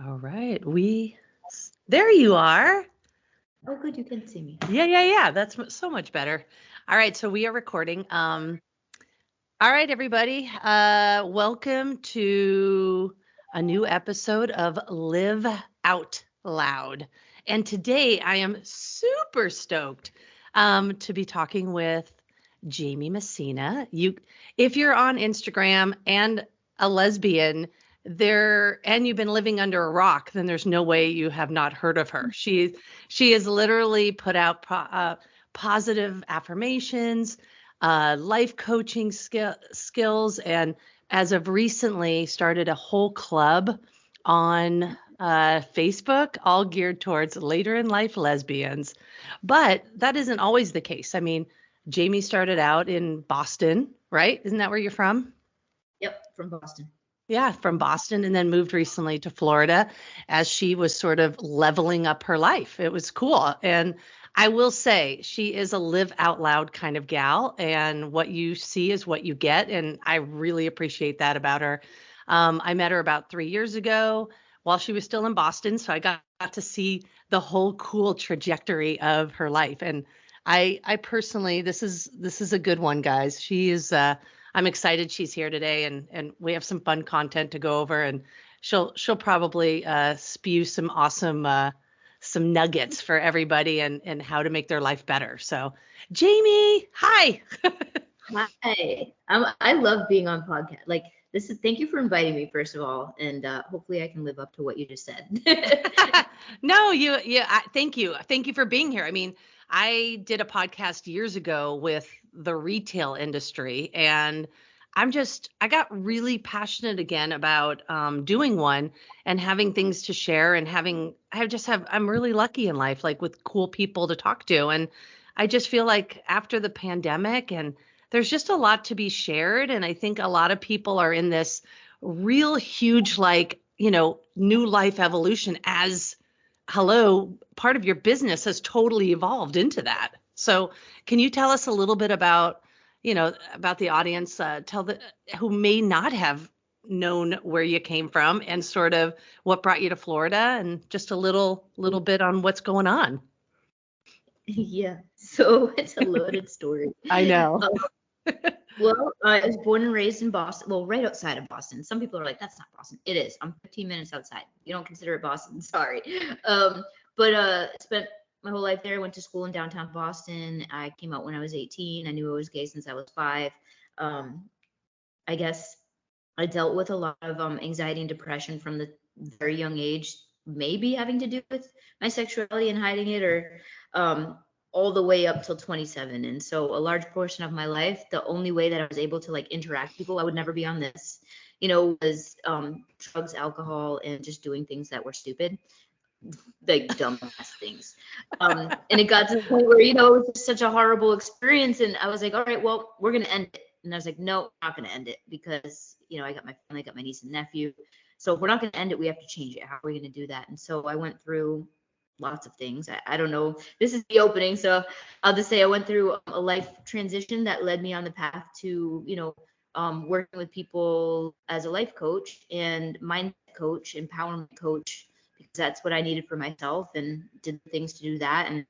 All right. There you are. Oh, good, you can see me. Yeah. That's so much better. All right. So we are recording. All right, everybody. Welcome to a new episode of Live Out Loud. And today I am super stoked to be talking with Jaime Messina. If you're on Instagram and a lesbian and you've been living under a rock, then there's no way you have not heard of her. She has literally put out positive affirmations, life coaching skills, and as of recently started a whole club on Facebook, all geared towards later in life lesbians. But that isn't always the case. I mean, Jaime started out in Boston, right? Isn't that where you're from? Yep, from Boston. Yeah, from Boston, and then moved recently to Florida as she was sort of leveling up her life. It was cool. And I will say she is a live out loud kind of gal, and what you see is what you get. And I really appreciate that about her. I met her about 3 years ago while she was still in Boston. So I got to see the whole cool trajectory of her life. And I personally, this is a good one, guys. I'm excited she's here today, and we have some fun content to go over, and she'll probably spew some awesome some nuggets for everybody and how to make their life better. So, Jaime, hi. Hi. I love being on podcast. Like this is thank you for inviting me, first of all, and hopefully I can live up to what you just said. No, thank you for being here. I mean, I did a podcast years ago with the retail industry, and I got really passionate again about doing one and having things to share, and I'm really lucky in life, like with cool people to talk to. And I just feel like after the pandemic, and there's just a lot to be shared. And I think a lot of people are in this real huge, like, new life evolution as hello, part of your business has totally evolved into that. So, can you tell us a little bit about the audience, who may not have known where you came from and sort of what brought you to Florida, and just a little bit on what's going on? Yeah. So it's a loaded story. I know. Um, well, I was born and raised in Boston. Well, right outside of Boston. Some people are like, "That's not Boston." It is. I'm 15 minutes outside. You don't consider it Boston? Sorry. But spent my whole life there. Went to school in downtown Boston. I came out when I was 18. I knew I was gay since I was 5. Um, I guess I dealt with a lot of anxiety and depression from the very young age, maybe having to do with my sexuality and hiding it, or um, all the way up till 27. And so a large portion of my life, the only way that I was able to like interact with people, I would never be on this, was drugs, alcohol, and just doing things that were stupid, like dumbass things. And it got to the point where, it was just such a horrible experience. And I was like, all right, well, we're going to end it. And I was like, no, I'm not going to end it because, I got my family, I got my niece and nephew. So if we're not going to end it, we have to change it. How are we going to do that? And so I went through lots of things. I don't know. This is the opening. So I'll just say I went through a life transition that led me on the path to, working with people as a life coach and mindset coach, empowerment coach, because that's what I needed for myself, and did things to do that. And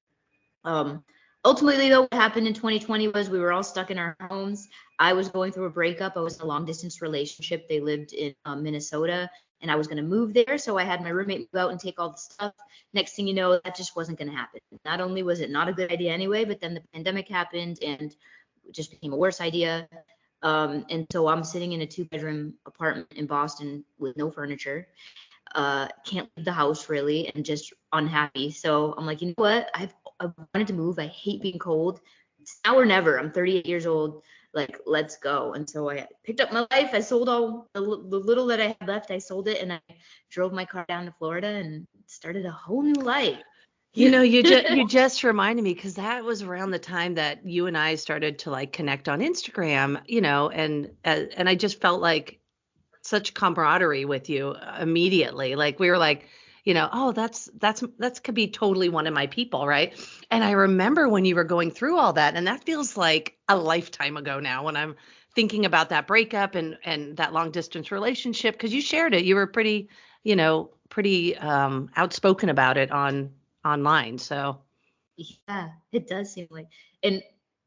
um, ultimately, though, what happened in 2020 was we were all stuck in our homes. I was going through a breakup. I was in a long distance relationship. They lived in Minnesota, and I was going to move there. So I had my roommate move out and take all the stuff. Next thing you know, that just wasn't going to happen. Not only was it not a good idea anyway, but then the pandemic happened and it just became a worse idea. And so I'm sitting in a 2-bedroom apartment in Boston with no furniture, can't leave the house really, and just unhappy. So I'm like, you know what? I've wanted to move. I hate being cold. It's now or never. I'm 38 years old. Like, let's go. And so I picked up my life. I sold all the little that I had left. I sold it, and I drove my car down to Florida and started a whole new life. You just reminded me, because that was around the time that you and I started to like connect on Instagram, and I just felt like such camaraderie with you immediately. Like we were like, oh, that's could be totally one of my people, right? And I remember when you were going through all that, and that feels like a lifetime ago now when I'm thinking about that breakup and that long distance relationship, because you shared it. You were pretty outspoken about it online. So Yeah, it does seem like,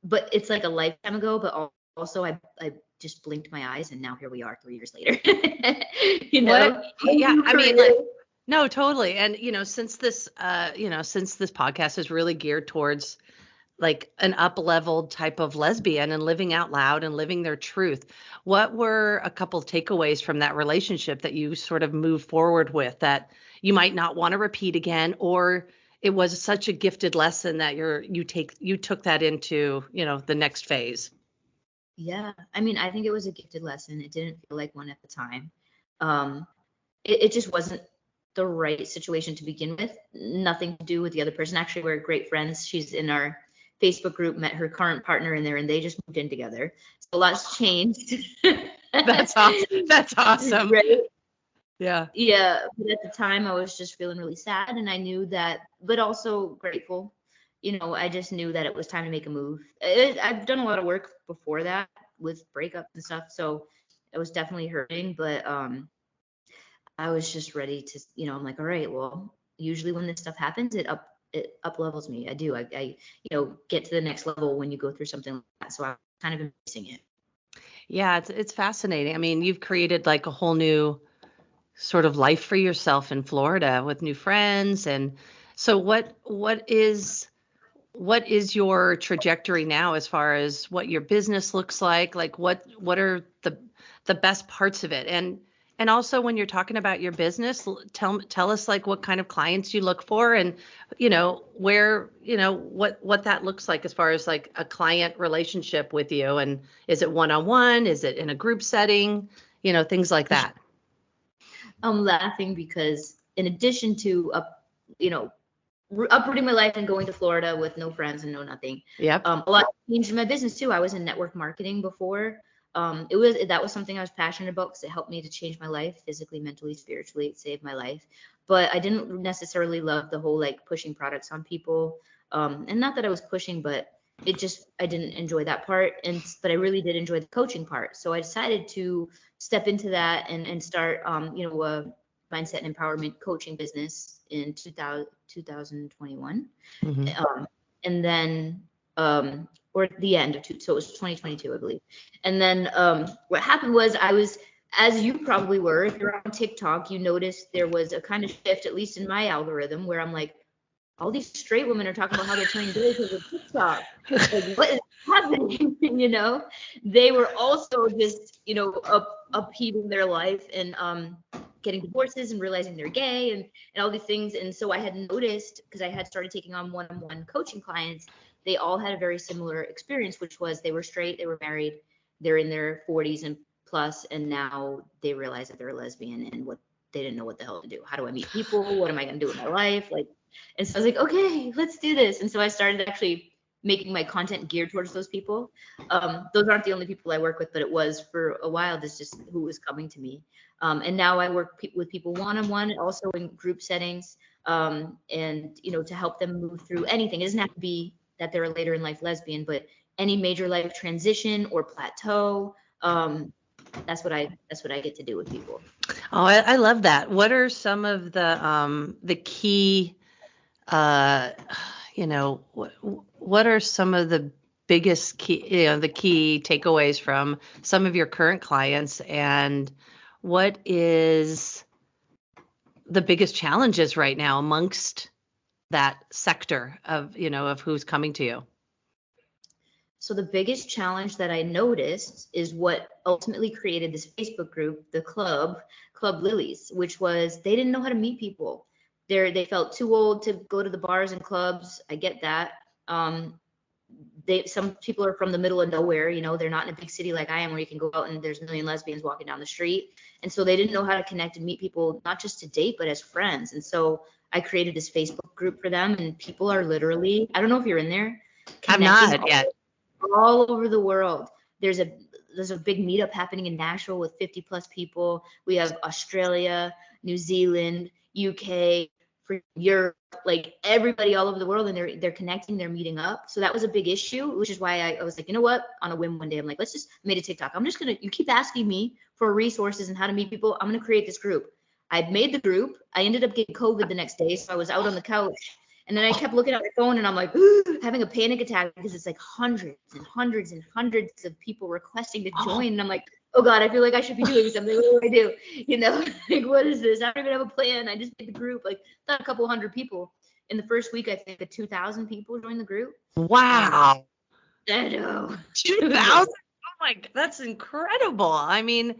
but it's like a lifetime ago, but also I just blinked my eyes and now here we are 3 years later. You what? know, whole Yeah, new I mean, career. like, no, totally. And since this podcast is really geared towards like an up-leveled type of lesbian and living out loud and living their truth, what were a couple takeaways from that relationship that you sort of move forward with that you might not want to repeat again, or it was such a gifted lesson that you took that into, the next phase? Yeah, I mean, I think it was a gifted lesson. It didn't feel like one at the time. Um, it just wasn't the right situation to begin with. Nothing to do with the other person. Actually, we're great friends. She's in our Facebook group, met her current partner in there, and they just moved in together. So a lot's changed. That's awesome. That's awesome. Right? Yeah. Yeah, but at the time I was just feeling really sad and I knew that, but also grateful. I just knew that it was time to make a move. I've done a lot of work before that with breakups and stuff, so it was definitely hurting, but I was just ready to, I'm like, all right, well, usually when this stuff happens, it up levels me. I do. I get to the next level when you go through something like that. So I'm kind of embracing it. Yeah, it's fascinating. I mean, you've created like a whole new sort of life for yourself in Florida with new friends. And so what is your trajectory now as far as what your business looks like? Like what are the best parts of it? And also when you're talking about your business, tell us like what kind of clients you look for, and where, what that looks like as far as like a client relationship with you. And is it one-on-one? Is it in a group setting? Things like For sure. that. I'm laughing because in addition to you know, uprooting my life and going to Florida with no friends and no nothing. Yep. A lot changed in my business too. I was in network marketing before. That was something I was passionate about because it helped me to change my life physically, mentally, spiritually. It saved my life. But I didn't necessarily love the whole like pushing products on people. And not that I was pushing, but I didn't enjoy that part. But I really did enjoy the coaching part. So I decided to step into that and start, a mindset and empowerment coaching business in 2021. Hmm. And then, or at the end of so it was 2022, I believe. And then what happened was as you probably were, if you're on TikTok, you noticed there was a kind of shift, at least in my algorithm, where I'm like, all these straight women are talking about how they're turning gays over TikTok. Like, what is happening? They were also just, upheaving their life and getting divorces and realizing they're gay and all these things. And so I had noticed, because I had started taking on one-on-one coaching clients, they all had a very similar experience, which was they were straight, they were married, they're in their 40s and plus, and now they realize that they're a lesbian and what they didn't know what the hell to do. How do I meet people? What am I going to do with my life? Like, and so I was like, okay, let's do this. And so I started actually making my content geared towards those people. Those aren't the only people I work with, but it was for a while. This just who was coming to me. And now I work with people one-on-one, also in group settings, and to help them move through anything. It doesn't have to be that they're a later in life lesbian, but any major life transition or plateau. That's what I get to do with people. Oh, I love that. What are some of the key, uh, what are some of the biggest key, the key takeaways from some of your current clients, and what is the biggest challenges right now amongst that sector of who's coming to you? So the biggest challenge that I noticed is what ultimately created this Facebook group, the Club Lilies, which was they didn't know how to meet people. They felt too old to go to the bars and clubs. I get that. Some people are from the middle of nowhere, they're not in a big city like I am where you can go out and there's a million lesbians walking down the street. And so they didn't know how to connect and meet people, not just to date, but as friends. And so I created this Facebook group for them, and people are literally, I don't know if you're in there, I'm connecting not yet. all over the world. There's a big meetup happening in Nashville with 50 plus people. We have Australia, New Zealand, UK, for Europe, like everybody all over the world, and they're connecting, they're meeting up. So that was a big issue, which is why I was like, you know what? On a whim one day, I'm like, I made a TikTok. You keep asking me for resources and how to meet people. I'm gonna create this group. I'd made the group. I ended up getting COVID the next day, so I was out on the couch. And then I kept looking at my phone and I'm like having a panic attack because it's like hundreds and hundreds and hundreds of people requesting to join. And I'm like, oh God, I feel like I should be doing something. What do I do? You know, like, what is this? I don't even have a plan. I just made the group. Like, not a couple hundred people. In the first week, I think 2,000 people joined the group. Wow. I know. 2,000? Oh my God, that's incredible. I mean,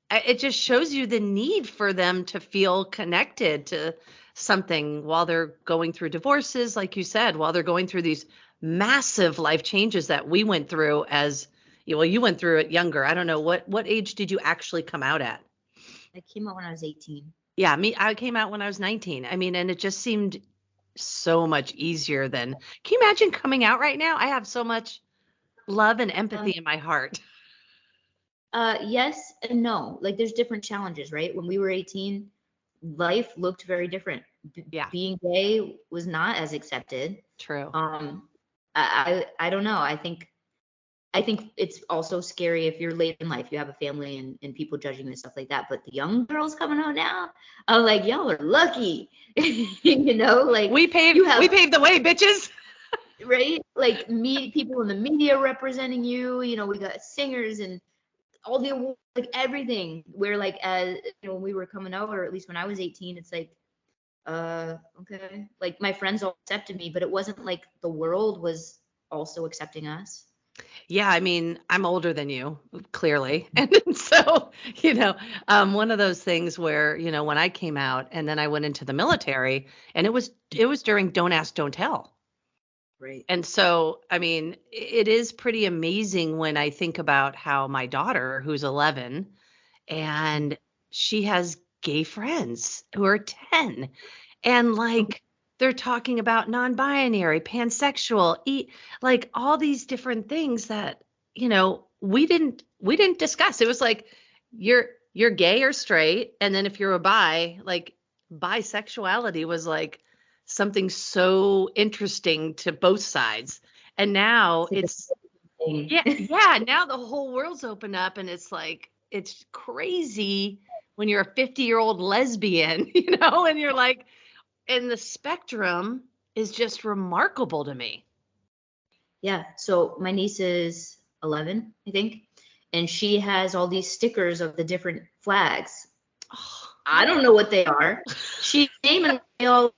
it just shows you the need for them to feel connected to something while they're going through divorces, like you said, while they're going through these massive life changes that we went through as, well, you went through it younger. I don't know, what age did you actually come out at? I came out when I was 18. Yeah, I came out when I was 19. I mean, and it just seemed so much easier than, can you imagine coming out right now? I have so much love and empathy in my heart. Yes and no. Like, there's different challenges, right? When we were 18, life looked very different. Yeah, Being gay was not as accepted. true. I don't know. I think it's also scary if you're late in life, you have a family and people judging you and stuff like that. But the young girls coming out now, I'm like, y'all are lucky. You know, like We paved the way, bitches. right? Like, people in the media representing you, you know, we got singers and all the awards, like everything. Where like, as you know, when we were coming out, or at least when I was 18, it's like, okay. Like, my friends all accepted me, but it wasn't like the world was also accepting us. Yeah, I mean, I'm older than you, clearly. And so, one of those things where, when I came out and then I went into the military, and it was during Don't Ask, Don't Tell. Right. And so, I mean, it is pretty amazing when I think about how my daughter, who's 11, and she has gay friends who are 10. And like, they're talking about non-binary, pansexual, like all these different things that, we didn't discuss. It was like, you're gay or straight. And then if you're a bi, like, bisexuality was like something so interesting to both sides. And now it's yeah, now the whole world's opened up, and it's like, it's crazy when you're a 50-year-old lesbian, and you're like, and the spectrum is just remarkable to me. Yeah. So my niece is 11, I think, and she has all these stickers of the different flags. I don't know what they are. She's naming me all,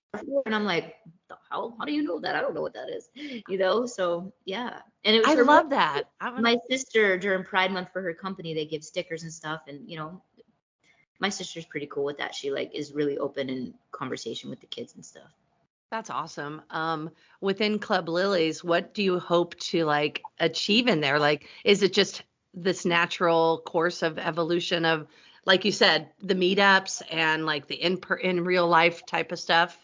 and I'm like, how do you know that? I don't know what that is. So yeah. And it was I love that. My sister, during Pride Month for her company, they give stickers and stuff, and my sister's pretty cool with that. She like is really open in conversation with the kids and stuff. That's awesome. Within Club Lilies, what do you hope to like achieve in there? Like, is it just this natural course of evolution of, like you said, the meetups and like the in real life type of stuff,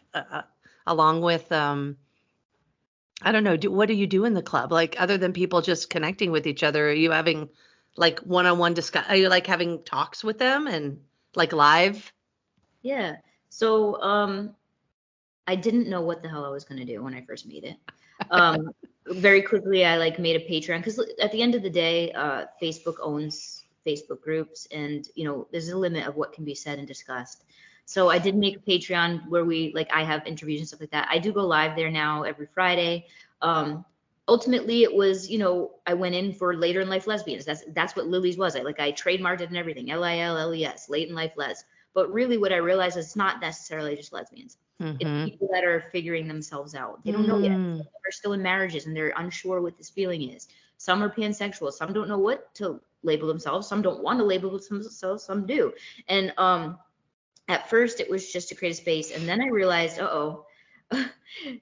along with I don't know, what do you do in the club? Like, other than people just connecting with each other, are you having like one-on-one discuss? Are you like having talks with them and like live? Yeah. So I didn't know what the hell I was going to do when I first made it. Very quickly, I like made a Patreon, because at the end of the day, Facebook owns Facebook groups, and there's a limit of what can be said and discussed. So I did make a Patreon where I have interviews and stuff like that. I do go live there now every Friday. Ultimately, it was, I went in for later in life lesbians. That's what Lily's was. I trademarked it and everything. LILLES, late in life les. But really, what I realized is it's not necessarily just lesbians. It's people that are figuring themselves out. They don't know yet. Some are still in marriages and they're unsure what this feeling is. Some are pansexual. Some don't know what to label themselves. Some don't want to label themselves. Some do. And at first, it was just to create a space. And then I realized,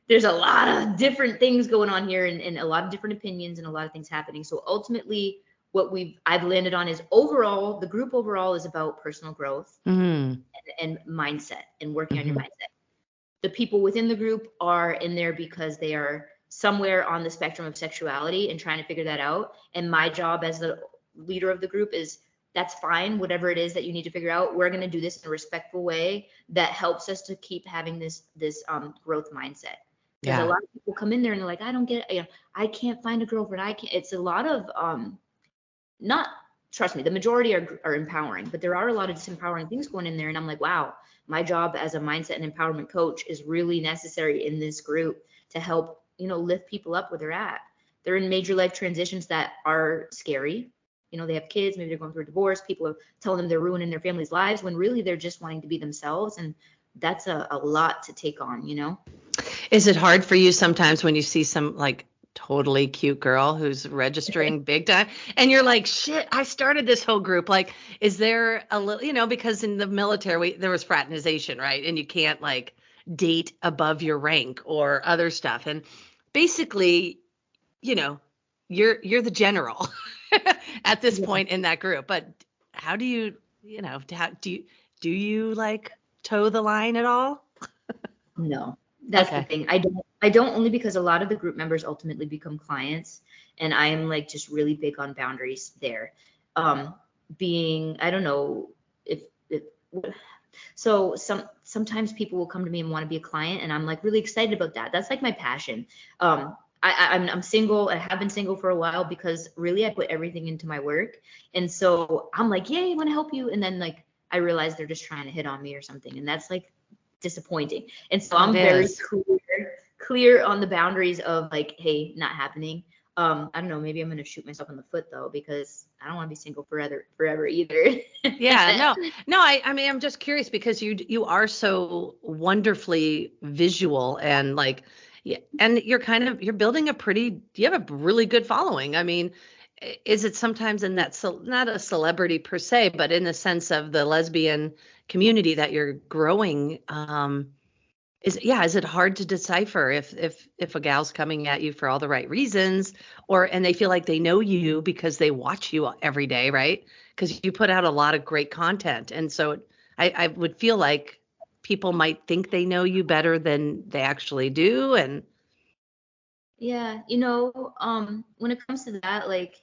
there's a lot of different things going on here, and a lot of different opinions and a lot of things happening. So ultimately, what I've landed on is the group overall is about personal growth and mindset, and working on your mindset. The people within the group are in there because they are somewhere on the spectrum of sexuality and trying to figure that out. And my job as the leader of the group is, that's fine, whatever it is that you need to figure out. We're going to do this in a respectful way that helps us to keep having this growth mindset. Because a lot of people come in there and they're like, I don't get it. I can't find a girlfriend. It's a lot of not trust me, the majority are empowering, but there are a lot of disempowering things going in there. And I'm like, wow, my job as a mindset and empowerment coach is really necessary in this group to help, lift people up where they're at. They're in major life transitions that are scary. They have kids, maybe they're going through a divorce. People are telling them they're ruining their family's lives when really they're just wanting to be themselves. And that's a lot to take on. Is it hard for you sometimes when you see some like totally cute girl who's registering big time and you're like, shit, I started this whole group? Like, is there a little, because in the military, there was fraternization, right? And you can't like date above your rank or other stuff. And basically, you're the general at this point in that group. But how do you, do you like toe the line at all? No, that's the thing. I don't only because a lot of the group members ultimately become clients, and I am like just really big on boundaries there. I don't know if so sometimes people will come to me and want to be a client, and I'm like really excited about that. That's like my passion. I'm single. I have been single for a while because really I put everything into my work, and so I'm like, yay, I want to help you, and then like I realize they're just trying to hit on me or something, and that's like disappointing. And so I'm very clear on the boundaries of like, hey, not happening. I don't know, maybe I'm gonna shoot myself in the foot though, because I don't want to be single forever either. Yeah, no. I mean, I'm just curious because you are so wonderfully visual and like, yeah, and you're building you have a really good following. I mean, is it sometimes in that, not a celebrity per se, but in the sense of the lesbian community that you're growing? Is it hard to decipher if a gal's coming at you for all the right reasons, and they feel like they know you because they watch you every day, right? Because you put out a lot of great content, and so I would feel like people might think they know you better than they actually do, and yeah, when it comes to that, like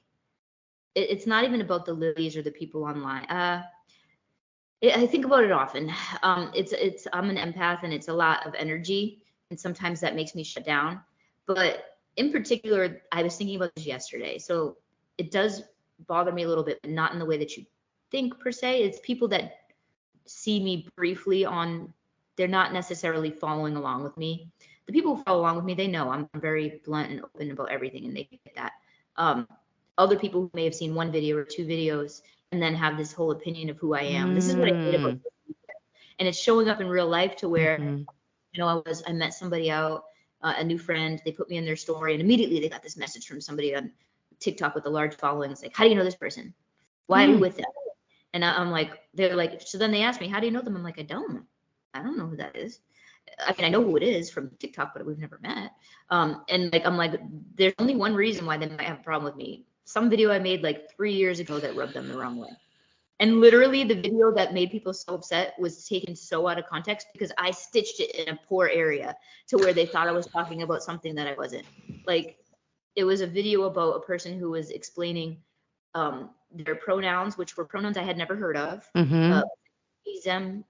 it's not even about the lilies or the people online. I think about it often. I'm an empath, and it's a lot of energy, and sometimes that makes me shut down. But in particular, I was thinking about this yesterday. So it does bother me a little bit, but not in the way that you think per se. It's people that see me briefly they're not necessarily following along with me. The people who follow along with me, they know I'm very blunt and open about everything, and they get that. Other people who may have seen one video or two videos and then have this whole opinion of who I am. This is what I hate about social media. And it's showing up in real life to where, I met somebody out, a new friend, they put me in their story, and immediately they got this message from somebody on TikTok with a large following. It's like, how do you know this person? Why are you with them? And I'm like, they're like, so then they asked me, how do you know them? I'm like, I don't know who that is. I mean, I know who it is from TikTok, but we've never met. And like, I'm like, there's only one reason why they might have a problem with me. Some video I made like 3 years ago that rubbed them the wrong way. And literally the video that made people so upset was taken so out of context because I stitched it in a poor area to where they thought I was talking about something that I wasn't. Like, it was a video about a person who was explaining their pronouns, which were pronouns I had never heard of. Them,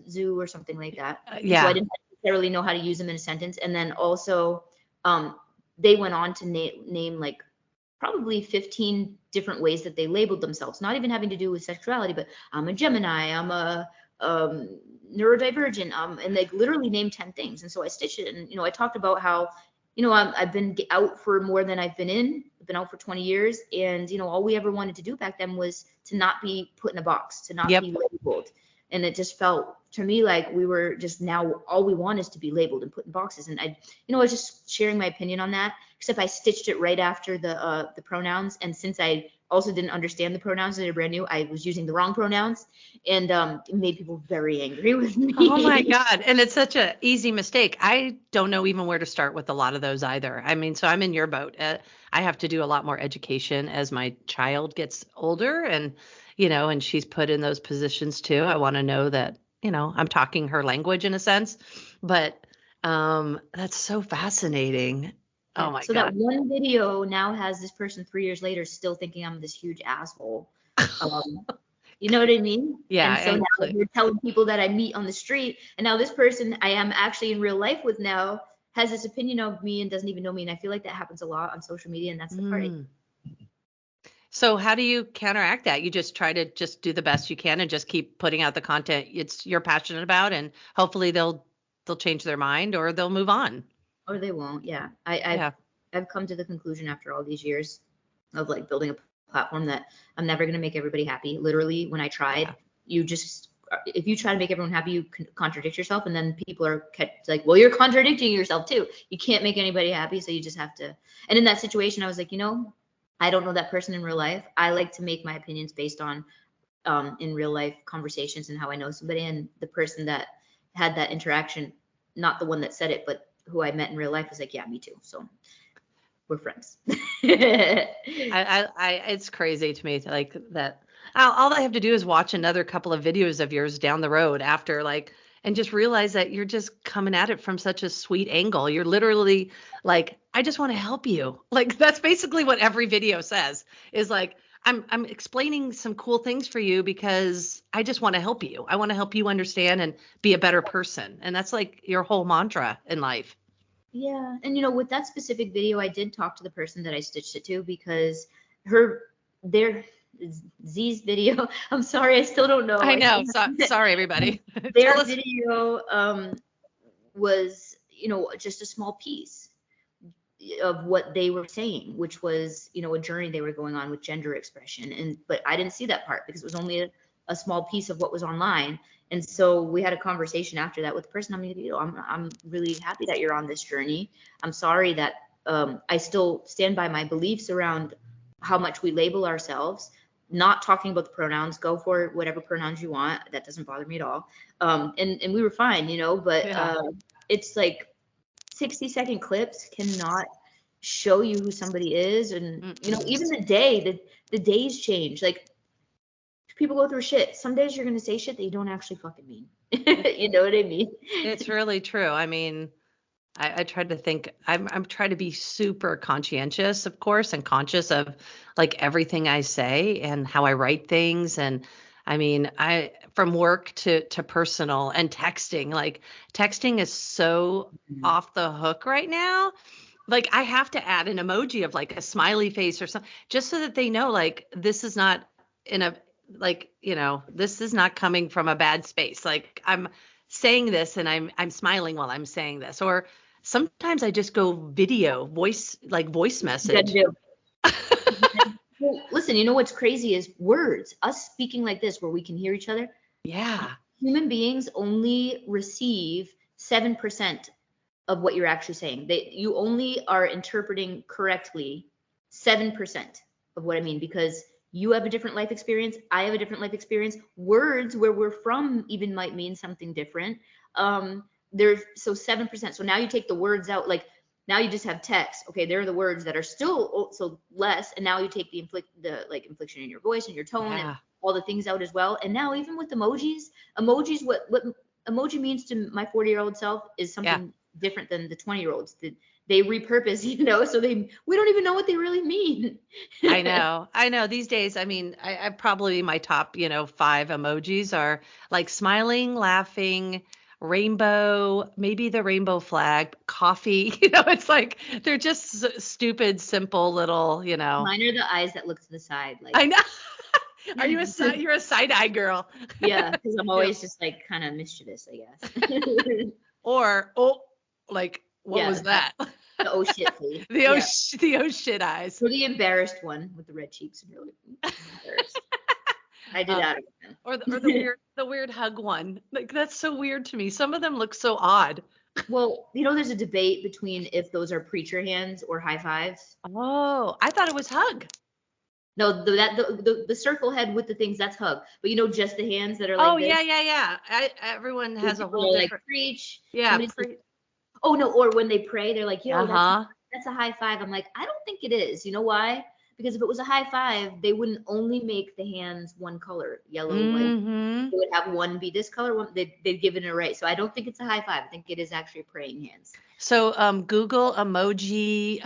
zoo or something like that. Yeah. So I didn't necessarily know how to use them in a sentence. And then also they went on to name like probably 15 different ways that they labeled themselves, not even having to do with sexuality, but I'm a Gemini, I'm a neurodivergent, and they literally named 10 things. And so I stitched it, and I talked about how I've been out for more than I've been in. I've been out for 20 years, and all we ever wanted to do back then was to not be put in a box, to not be labeled. And it just felt to me like we were just, now all we want is to be labeled and put in boxes. And I was just sharing my opinion on that, except I stitched it right after the pronouns. And since I also didn't understand the pronouns that are brand new, I was using the wrong pronouns, and it made people very angry with me. Oh my God. And it's such an easy mistake. I don't know even where to start with a lot of those either. I mean, so I'm in your boat. I have to do a lot more education as my child gets older, and and she's put in those positions too. I want to know that, I'm talking her language in a sense, but that's so fascinating. Oh my So God. that one video now has this person 3 years later still thinking I'm this huge asshole. You know what I mean? Yeah. And so now you're telling people that I meet on the street, and now this person I am actually in real life with now has this opinion of me and doesn't even know me. And I feel like that happens a lot on social media, and that's the part. So how do you counteract that? You just try to just do the best you can and just keep putting out the content you're passionate about, and hopefully they'll change their mind or they'll move on. Or they won't. Yeah. Yeah. I've come to the conclusion after all these years of like building a platform that I'm never going to make everybody happy. Literally, when I tried, Yeah. if you try to make everyone happy, you contradict yourself, and then people are kept like, well, you're contradicting yourself too. You can't make anybody happy, so you just have to. And in that situation, I was like, I don't know that person in real life. I like to make my opinions based on in real life conversations and how I know somebody, and the person that had that interaction, not the one that said it, but who I met in real life, was like, yeah, me too. So we're friends. It's crazy to me like that. All I have to do is watch another couple of videos of yours down the road after, like, and just realize that you're just coming at it from such a sweet angle. You're literally like, I just want to help you. Like, that's basically what every video says, is like, I'm explaining some cool things for you because I just want to help you. I want to help you understand and be a better person. And that's like your whole mantra in life. Yeah. And with that specific video, I did talk to the person that I stitched it to, because their Z's video, I'm sorry, I still don't know. I know. Sorry, everybody. Their Tell us. video was, just a small piece of what they were saying, which was, a journey they were going on with gender expression. But I didn't see that part because it was only a small piece of what was online. And so we had a conversation after that with the person. I'm really happy that you're on this journey. I'm sorry that I still stand by my beliefs around how much we label ourselves. Not talking about the pronouns. Go for whatever pronouns you want. That doesn't bother me at all. And we were fine, But Yeah. it's like 60-second clips cannot show you who somebody is. And even the days change. Like, people go through shit. Some days you're going to say shit that you don't actually fucking mean. You know what I mean? It's really true. I mean, I tried to think, I'm trying to be super conscientious, of course, and conscious of like everything I say and how I write things. And I mean, from work to personal and texting, like texting is so off the hook right now. Like, I have to add an emoji of like a smiley face or something, just so that they know, like, this is not in a, like, this is not coming from a bad space. Like, I'm saying this and I'm smiling while I'm saying this. Or sometimes I just go video voice, like voice message. Well, listen, what's crazy is words, us speaking like this where we can hear each other. Yeah. Human beings only receive 7% of what you're actually saying. You only are interpreting correctly 7% of what I mean, because you have a different life experience. I have a different life experience. Words where we're from even might mean something different. There's so 7%. So now you take the words out, like now you just have text. Okay, there are the words that are still also less, and now you take the inflection in your voice and your tone and all the things out as well. And now even with emojis, what emoji means to my 40-year-old self is something different than the 20-year-olds. They repurpose, so we don't even know what they really mean. I know. These days, I mean, I probably my top, 5 emojis are like smiling, laughing, rainbow, maybe the rainbow flag, coffee. It's like they're just stupid, simple little. Mine are the eyes that look to the side. Like, I know. Are you you're a side eye girl? Yeah, because I'm always just like kind of mischievous, I guess. Or like what was that? The oh shit face. The oh shit eyes. Or the embarrassed one with the red cheeks and you're like embarrassed. I did that again. Or the weird hug one. Like, that's so weird to me. Some of them look so odd. Well, there's a debate between if those are preacher hands or high fives. Oh, I thought it was hug. No, the circle head with the things, that's hug. But just the hands that are like this. Yeah. Everyone has a whole different. Like preach. Yeah. Oh no, or when they pray, they're like, yo, that's a high five. I'm like, I don't think it is. You know why? Because if it was a high five, they wouldn't only make the hands one color, yellow, white. They would have one be this color, one they'd give it an array. So I don't think it's a high five. I think it is actually praying hands. So Google emoji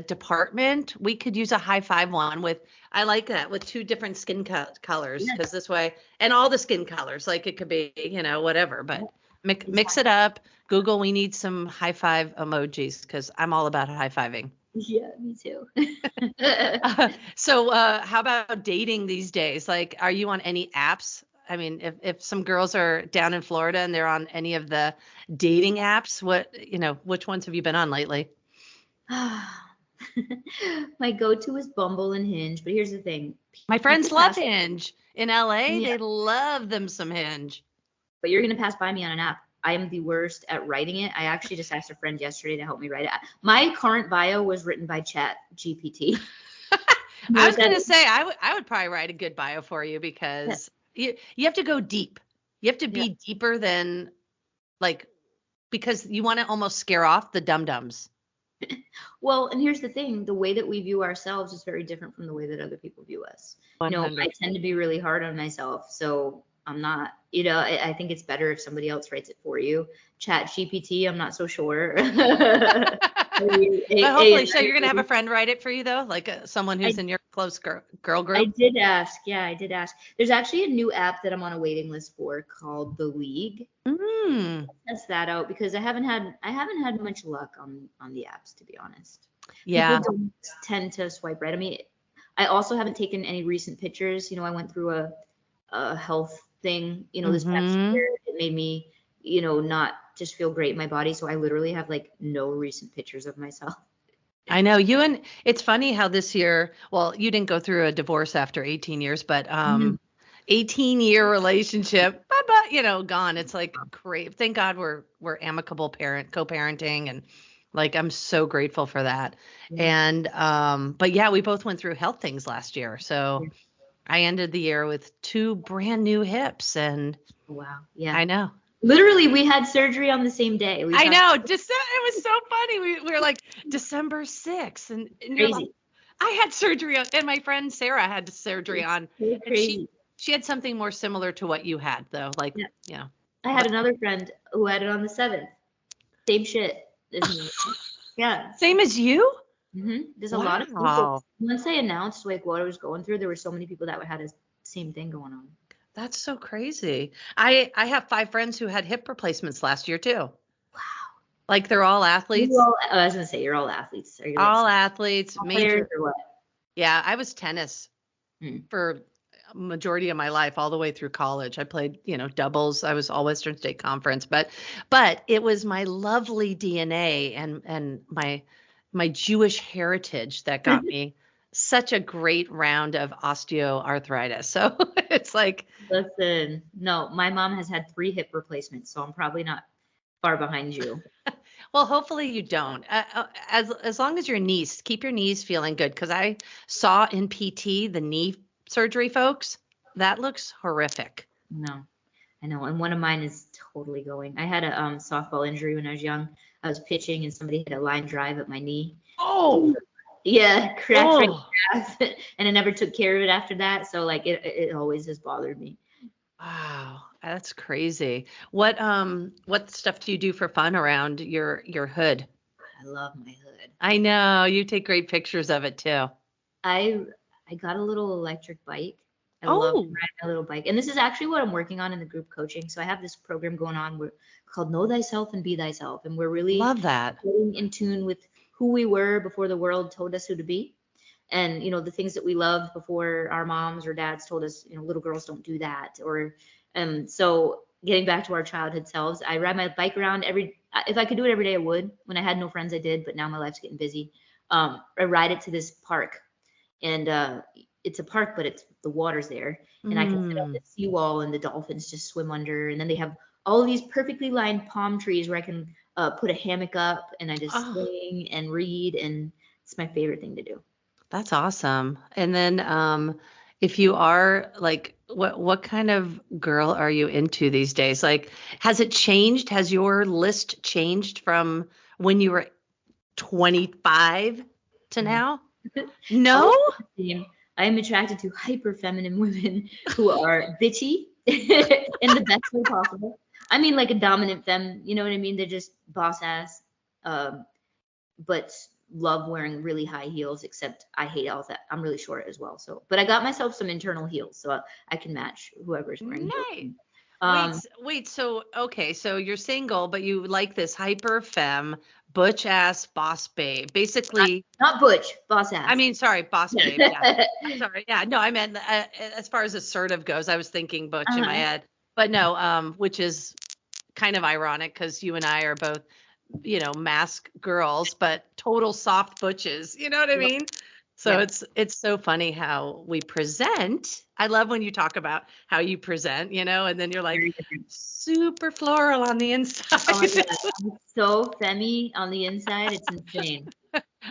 department, we could use a high five one with, I like that, with 2 different skin colors, because this way, and all the skin colors, like it could be, whatever, but mix it up. Google, we need some high five emojis, because I'm all about high fiving. Yeah, me too. So, how about dating these days? Like, are you on any apps? I mean, if some girls are down in Florida and they're on any of the dating apps, which ones have you been on lately? My go-to is Bumble and Hinge, but here's the thing. My You're friends gonna love pass Hinge. In LA, me, they love them some Hinge. but you're gonna pass by me on an app. I am the worst at writing it. I actually just asked a friend yesterday to help me write it. My current bio was written by Chat GPT. I What was that gonna is? say I would probably write a good bio for you Yeah. because you have to go deep. You have to Yeah. be deeper than like because you want to almost scare off the dum-dums. Well, and here's the thing, the way that we view ourselves is very different from the way that other people view us. I 100. tend to be really hard on myself, so I'm not, I think it's better if somebody else writes it for you. Chat GPT, I'm not so sure. But A- hopefully, so AI, you're gonna have a friend write it for you though, like someone I who's in your close girl I group. did ask. Yeah, I did ask. There's actually a new app that I'm on a waiting list for called The League. Mm, Test that out because I haven't had much luck on the apps, to be honest. People yeah, don't tend to swipe right. I mean, I also haven't taken any recent pictures. I went through a health thing, this past mm-hmm. year. It made me, not just feel great in my body. So I literally have like no recent pictures of myself. I know you and it's funny how this year, well, you didn't go through a divorce after 18 years, but Mhm. 18-year relationship, but gone. It's like great. Thank God we're amicable co-parenting and like I'm so grateful for that. Yeah. And but yeah, we both went through health things last year. So Yeah. I ended the year with two brand new hips and Wow. Yeah. I know. Literally, we had surgery on the same day. We I talked know. It was so funny. We were like December 6th and you're like crazy. I had surgery on, and my friend Sarah had surgery It's on, so and she crazy. she had something more similar to what you had though, like Yeah. I had but another friend who had it on the 7th. Same shit as me. Yeah. same as you? There's a lot of people. Wow, Once they announced like what I was going through, there were so many people that had the same thing going on. that's so crazy. I have 5 friends who had hip replacements last year too. Wow. Like they're all You athletes, all, I was gonna say you're all athletes. Are you like all athletes, football players major. or what? Yeah, I was tennis Hmm. for a majority of my life, all the way through college. I played, doubles. I was all Western State Conference, but it was my lovely DNA and my Jewish heritage that got me such a great round of osteoarthritis. So it's like, Listen, no, my mom has had 3 hip replacements, so I'm probably not far behind you. well, hopefully you don't. As long as keep your knees feeling good. Because I saw in PT the knee surgery folks, that looks horrific. No, I know, and one of mine is totally going. I had a softball injury when I was young. I was pitching and somebody hit a line drive at my knee. Oh, Yeah, cracked right oh. in half, and I never took care of it after that. So like it always has bothered me. Wow, that's crazy. What stuff do you do for fun around your hood? I love my hood. I know you take great pictures of it too. I I got a little electric bike. I love to Oh, ride my little bike, and this is actually what I'm working on in the group coaching. So I have this program going on called Know Thyself and Be Thyself, and we're really love that. getting in tune with who we were before the world told us who to be. And the things that we loved before our moms or dads told us, little girls don't do that. Or so getting back to our childhood selves, I ride my bike around if I could do it every day, I would. When I had no friends, I did, but now my life's getting busy. I ride it to this park, and it's a park, but the water's there, and I can sit on the Mm. seawall, and the dolphins just swim under, and then they have all of these perfectly lined palm trees where I can put a hammock up, and I just Oh, swing and read, and it's my favorite thing to do. that's awesome. And then if you are like what kind of girl are you into these days? Like has it changed? Has your list changed from when you were 25 to No. now? No? Always the same. I am attracted to hyper feminine women who are bitchy in the best way possible. I mean, like a dominant femme, you know what I mean? They're just boss ass, um, but love wearing really high heels, except I hate all that. I'm really short as well. So, but I got myself some internal heels, so I can match whoever's wearing heels. Nice. Wait, Um, wait, so okay, so you're single, but you like this hyper femme, butch ass boss babe. Basically, Not butch, boss ass. I mean, sorry, boss babe. Yeah. I'm sorry. Yeah. No, I meant as far as assertive goes, I was thinking butch in my head. But no, which is kind of ironic because you and I are both, mask girls, but total soft butches. You know what I mean? So Yeah. it's so funny how we present. I love when you talk about how you present, and then you're like Very different. super floral on the Oh my inside. God, I'm so femmy on the inside. It's insane.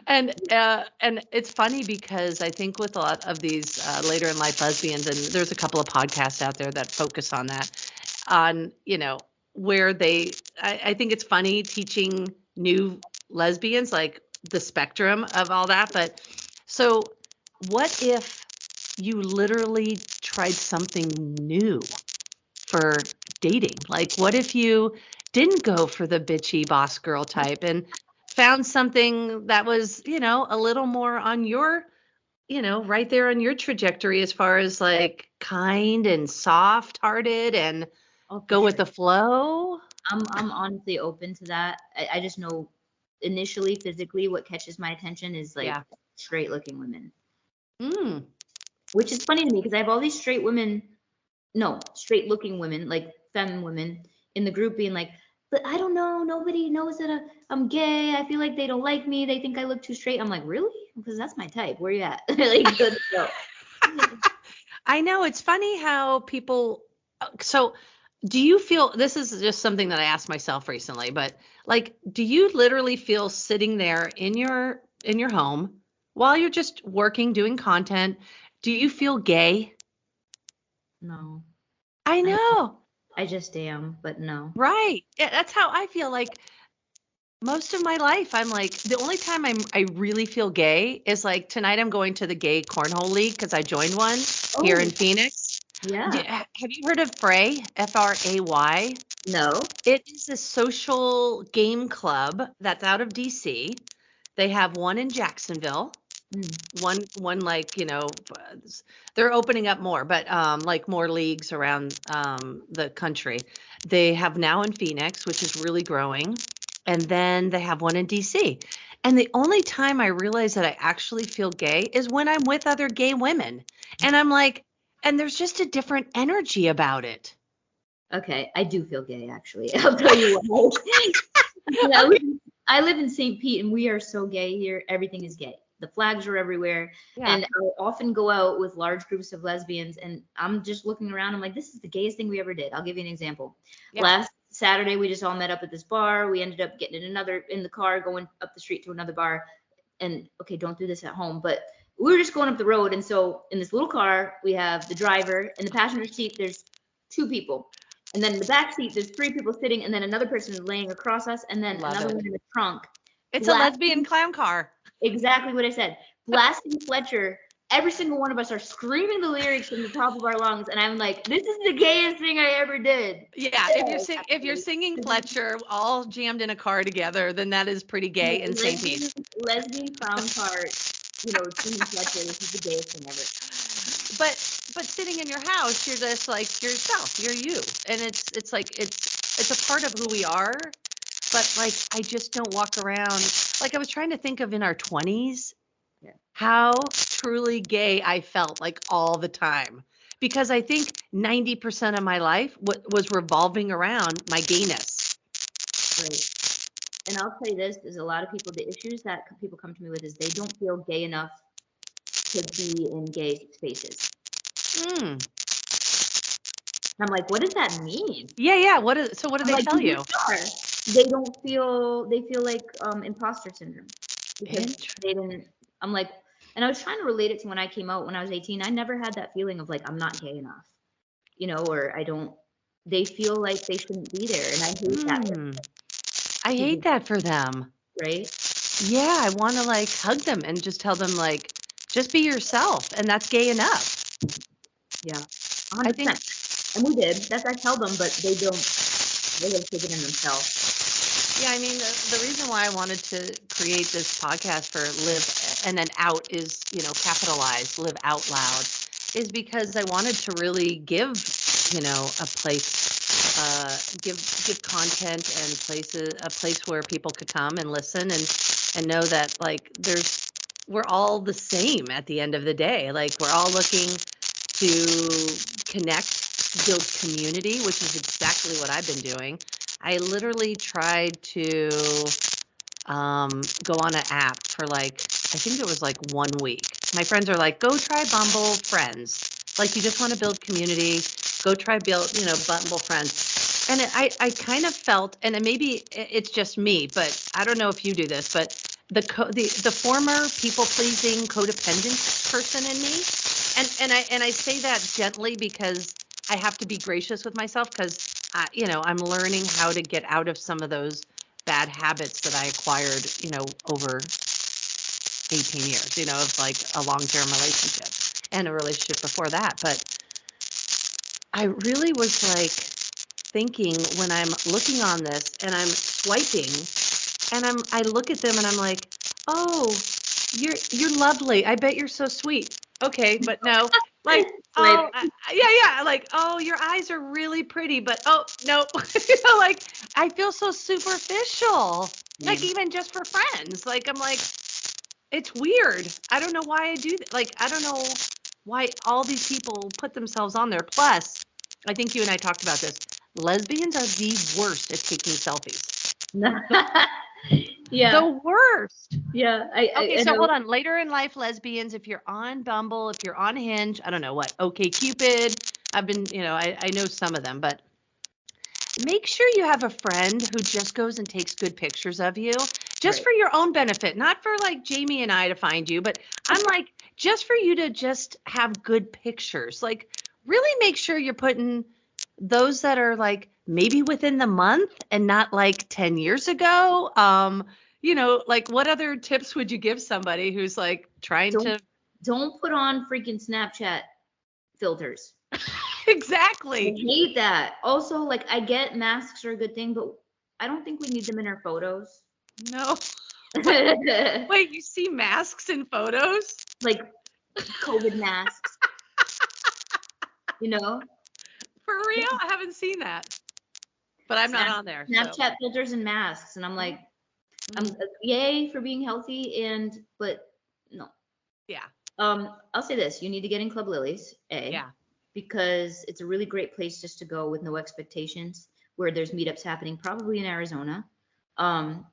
And it's funny because I think with a lot of these later in life lesbians, and there's a couple of podcasts out there that focus on that, on where I think it's funny teaching new lesbians like the spectrum of all that. But so what if you literally tried something new for dating? Like, what if you didn't go for the bitchy boss girl type and found something that was, a little more on your, right there on your trajectory as far as like kind and soft hearted and Oh, for go with sure. the flow? I'm honestly open to that. I just know initially physically what catches my attention is like Yeah. straight looking women, Mm. which is funny to me because I have all these straight women, no, straight looking women, like femme women in the group being like, but I don't know, nobody knows that I'm gay. I feel like they don't like me. They think I look too straight. I'm like, really? Because that's my type. Where you at? Like, good to go. I know it's funny how people, so do you feel, this is just something that I asked myself recently, but like, do you literally feel sitting there in your home while you're just working, doing content, do you feel gay? No, I I know. I just am, but no. Right. Yeah, that's how I feel. Like most of my life, I'm like the only time I really feel gay is like tonight I'm going to the gay cornhole league because I joined one here in Oh, Phoenix. yeah. Have you heard of Fray? Fray? No. It is a social game club that's out of DC. They have one in Jacksonville. Mm. One like, they're opening up more, but like more leagues around the country. They have now in Phoenix, which is really growing, and then they have one in DC. And the only time I realize that I actually feel gay is when I'm with other gay women. And I'm like, and there's just a different energy about it. Okay, I do feel gay actually. I'll tell you what. I Okay. live, I live in St. Pete and we are so gay here. Everything is gay. The flags are everywhere. Yeah. And I often go out with large groups of lesbians and I'm just looking around. I'm like, this is the gayest thing we ever did. I'll give you an example. Yeah. Last Saturday, we just all met up at this bar. We ended up getting in the car, going up the street to another bar. And okay, don't do this at home, but we were just going up the road. And so in this little car, we have the driver. In the passenger seat, there's two people. And then in the back seat, there's three people sitting, and then another person is laying across us, and then Love another it. one in the trunk. It's a lesbian Blasting clown car. exactly what I said. Blasting Fletcher. Every single one of us are screaming the lyrics from the top of our lungs, and I'm like, this is the gayest thing I ever did. Yeah, if you're singing Fletcher all jammed in a car together, then that is pretty gay in St. Pete. Lesbian clown car, singing Fletcher. This is the gayest thing ever. But sitting in your house, you're just like yourself. You're you, and it's like it's a part of who we are. But like I just don't walk around like I was trying to think of in our 20s Yeah. how truly gay I felt like all the time. Because I think 90% of my life was revolving around my gayness. Right. And I'll tell you this, there's a lot of people, the issues that people come to me with is they don't feel gay enough to be in gay spaces. Mm. And I'm like, what does that mean? Yeah. What do I'm they like, tell you? they feel like imposter syndrome because they Interesting. didn't, I'm like, and I was trying to relate it to when I came out when I was 18. I never had that feeling of like, I'm not gay enough, or they feel like they shouldn't be there. And I hate that. I hate that for them. Right? Yeah, I want to like hug them and just tell them like, just be yourself, and that's gay enough. Yeah. I think 100%. And we did. That's I tell them, but they don't. They have taken in themselves. Yeah, I mean, the reason why I wanted to create this podcast for Live and then Out is, capitalized, Live Out Loud, is because I wanted to really give, a place give content and a place where people could come and listen and know that like we're all the same at the end of the day. Like we're all looking to connect, build community, which is exactly what I've been doing. I literally tried to go on an app for like, I think it was like 1 week. My friends are like, go try Bumble Friends. Like you just want to build community, go try Bumble Friends. And I kind of felt, and maybe it's just me, but I don't know if you do this, but the former people pleasing codependent person in me, and I say that gently because I have to be gracious with myself because I'm learning how to get out of some of those bad habits that I acquired, over 18 years, of like a long-term relationship and a relationship before that. But I really was like thinking when I'm looking on this and I'm swiping and I look at them and I'm like, oh, you're lovely. I bet you're so sweet. Okay, but no, like, oh, yeah, like, oh, your eyes are really pretty, but oh, no, like, I feel so superficial, like, even just for friends. Like, I'm like, it's weird. I don't know why I do that. Like, I don't know why all these people put themselves on there. Plus, I think you and I talked about this. Lesbians are the worst at taking selfies. Yeah. The worst. Yeah. Okay, so hold on. Later in life, lesbians, if you're on Bumble, if you're on Hinge, I don't know what, OK Cupid. I've been, I know some of them, but make sure you have a friend who just goes and takes good pictures of you, just for your own benefit, not for like Jamie and I to find you, but I'm like, just for you to just have good pictures. Like, really make sure you're putting those that are like maybe within the month and not like 10 years ago. Like what other tips would you give somebody who's like trying to don't put on freaking Snapchat filters. Exactly. I hate that. Also, like I get masks are a good thing, but I don't think we need them in our photos. No. Wait, you see masks in photos? Like COVID masks. For real? I haven't seen that. But I'm not on there. Snapchat filters and masks. And I'm like, I'm yay for being healthy but no. Yeah. I'll say this. You need to get in Club Lilies, Yeah. because it's a really great place just to go with no expectations, where there's meetups happening probably in Arizona. And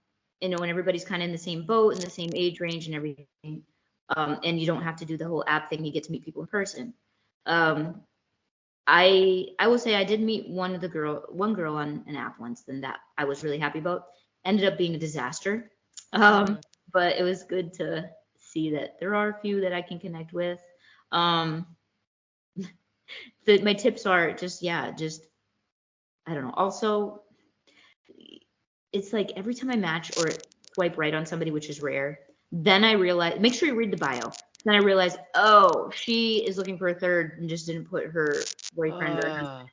everybody's kind of in the same boat, in the same age range and everything. And you don't have to do the whole app thing. You get to meet people in person. I will say I did meet one girl on an app once, and that I was really happy about. Ended up being a disaster. But it was good to see that there are a few that I can connect with. My tips are just I don't know. Also, it's like every time I match or swipe right on somebody, which is rare, then I realize, make sure you read the bio. Then I realize, oh, she is looking for a third and just didn't put her boyfriend or husband.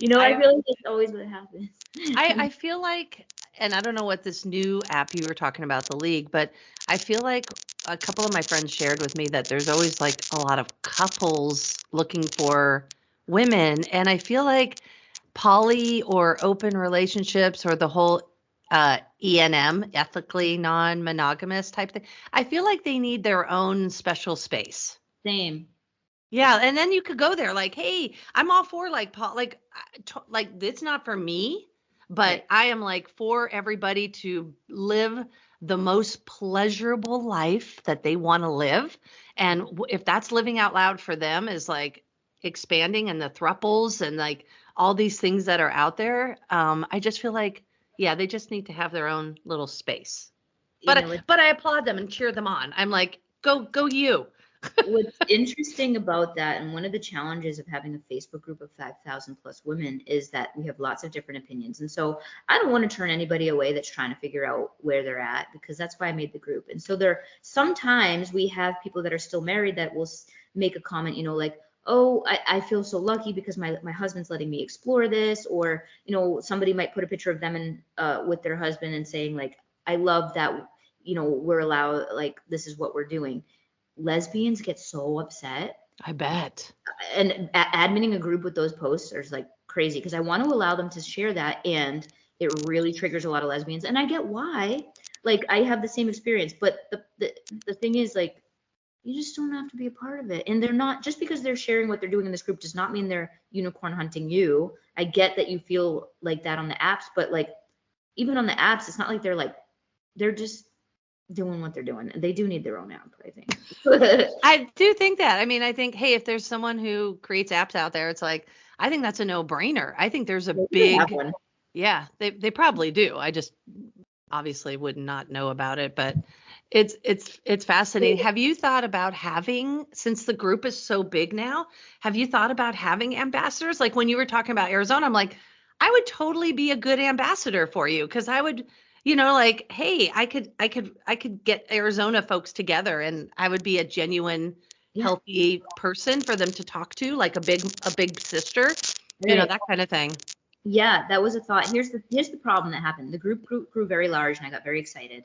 I feel like it's always what happens. I feel like, and I don't know what this new app you were talking about, the League, but I feel like a couple of my friends shared with me that there's always like a lot of couples looking for women. And I feel like poly or open relationships or the whole ENM, ethically non-monogamous type thing, I feel like they need their own special space. Same. Yeah, and then you could go there like, hey, I'm all for like it's not for me, but I am like for everybody to live the most pleasurable life that they want to live. And if that's living out loud for them is like expanding and the thruples and like all these things that are out there, I just feel like, yeah, they just need to have their own little space. But I applaud them and cheer them on. I'm like, go you. What's interesting about that, and one of the challenges of having a Facebook group of 5,000 plus women, is that we have lots of different opinions. And so I don't want to turn anybody away that's trying to figure out where they're at, because that's why I made the group. And so sometimes we have people that are still married that will make a comment, like, oh, I feel so lucky because my husband's letting me explore this. Or, somebody might put a picture of them with their husband and saying like, I love that, we're allowed, like, this is what we're doing. Lesbians get so upset. I bet. And adminning a group with those posts is like crazy because I want to allow them to share that, and it really triggers a lot of lesbians, and I get why. Like I have the same experience, but the thing is like you just don't have to be a part of it. And they're not, just because they're sharing what they're doing in this group does not mean they're unicorn hunting you. I get that you feel like that on the apps, but like even on the apps, it's not like they're just doing what they're doing. They do need their own app, I think. I do think that. I mean, I think, hey, if there's someone who creates apps out there, it's like, I think that's a no-brainer. I think there's a They do have big, one. yeah, they probably do. I just obviously would not know about it, but it's fascinating. Have you thought about having, since the group is so big now, have you thought about having ambassadors? Like when you were talking about Arizona, I'm like, I would totally be a good ambassador for you because I would, like, hey, I could get Arizona folks together and I would be a genuine, Yeah, healthy person for them to talk to, like a big sister, right. that kind of thing. Yeah, that was a thought. Here's the problem that happened. The group grew very large, and I got very excited.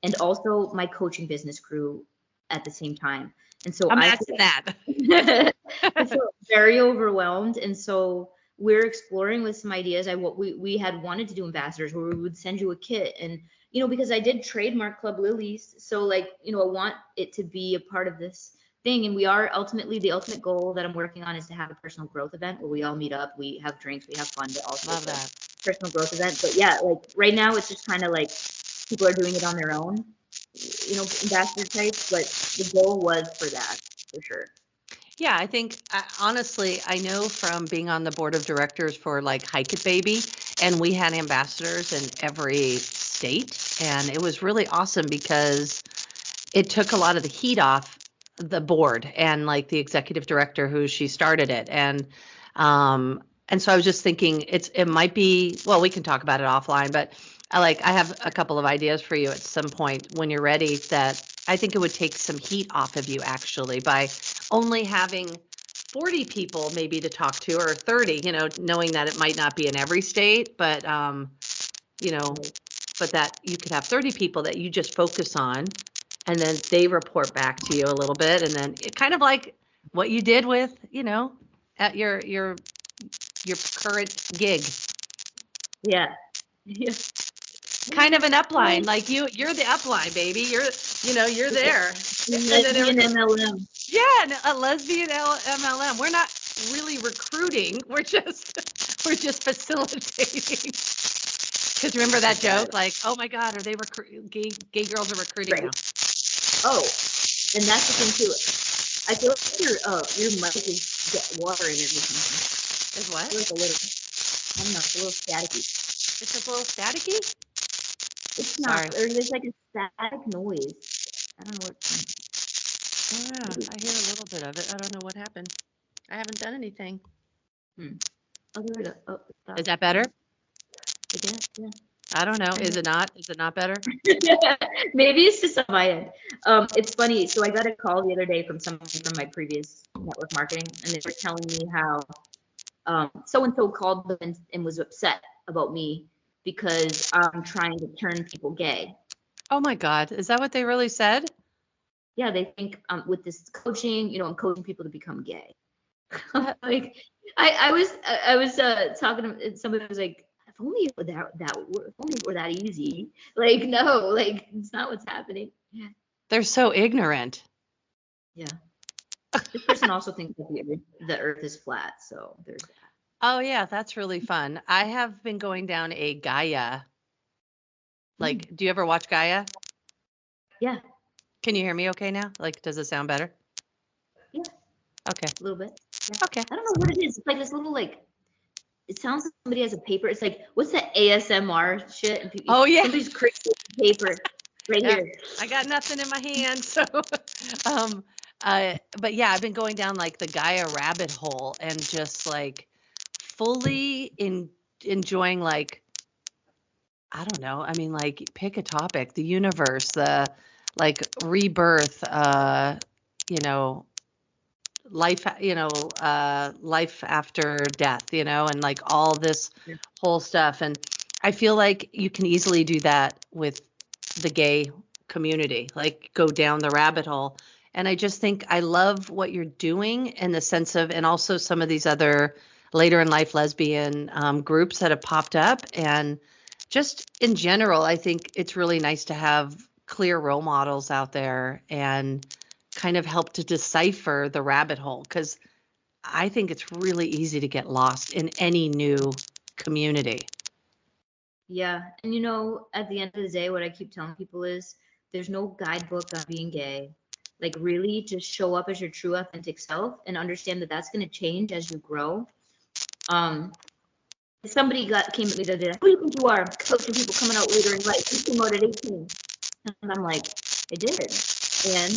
And also, my coaching business grew at the same time, and so I Imagine that. I felt very overwhelmed. And so we're exploring with some ideas. We had wanted to do ambassadors where we would send you a kit, and because I did trademark Club Lilies, so like I want it to be a part of this thing. And we are ultimately, the ultimate goal that I'm working on is to have a personal growth event where we all meet up, we have drinks, we have fun, but also Love it's that. a personal growth event. But yeah, like right now it's just kind of like people are doing it on their own, ambassador types. But the goal was for that, for sure. Yeah, I think honestly, I know from being on the board of directors for like Hike It Baby, and we had ambassadors in every state, and it was really awesome because it took a lot of the heat off the board and like the executive director who she started it. And so I was just thinking it might be, well, we can talk about it offline, but I have a couple of ideas for you at some point when you're ready that I think it would take some heat off of you actually by only having 40 people maybe to talk to, or 30, knowing that it might not be in every state, you know, but that you could have 30 people that you just focus on, and then they report back to you a little bit, and then it kind of like what you did with, at your current gig, Yeah. Yeah. kind of an upline, like you're the upline, baby. You're there, and then Lesbian everything. MLM. Yeah, and a lesbian MLM. We're not really recruiting. We're just facilitating. Because remember that joke, like, oh my God, are they gay girls are recruiting Right. now? Oh, and that's the thing too. I feel like your mic is got water in it or something. Is what? I feel like I don't know, it's a little staticky. It's just a little staticky? It's Sorry. not, or there's like a static noise. I don't know what. Oh yeah, I hear a little bit of it. I don't know what happened. I haven't done anything. Oh, there we go. Oh, stop. Is that better? I guess, yeah. I don't know. Is it not? Is it not better? Maybe it's just on my end. It's funny. So I got a call the other day from someone from my previous network marketing, and they were telling me how so and so called them and was upset about me because I'm trying to turn people gay. Oh my God, is that what they really said? Yeah, they think with this coaching, I'm coaching people to become gay. Like I was talking to somebody who was like, if only if only it were that easy. Like no, like it's not what's happening. They're so ignorant. Yeah. This person also thinks that the earth is flat, so there's that. Oh yeah, that's really fun. I have been going down a Gaia. Like, do you ever watch Gaia? Yeah. Can you hear me okay now? Like, does it sound better? Yeah. Okay. A little bit. Yeah. Okay. I don't know what it is. It's like this little it sounds like somebody has a paper. It's like, what's that ASMR shit? And Oh yeah. Somebody's creating paper right here. I got nothing in my hand, so but yeah, I've been going down like the Gaia rabbit hole and just like fully enjoying, like, I don't know. I mean, like, pick a topic, the universe, the like rebirth, you know, life after death, and like all this whole stuff. And I feel like you can easily do that with the gay community, like go down the rabbit hole. And I just think I love what you're doing in the sense of, and also some of these other later in life lesbian groups that have popped up. And just in general, I think it's really nice to have clear role models out there and kind of help to decipher the rabbit hole, because I think it's really easy to get lost in any new community. Yeah. And at the end of the day, what I keep telling people is there's no guidebook on being gay. Like, really, just show up as your true, authentic self and understand that that's going to change as you grow. Somebody came at me the other day, like, who do you think you are? Coaching people coming out later in life. You came out at 18. And I'm like, I did. And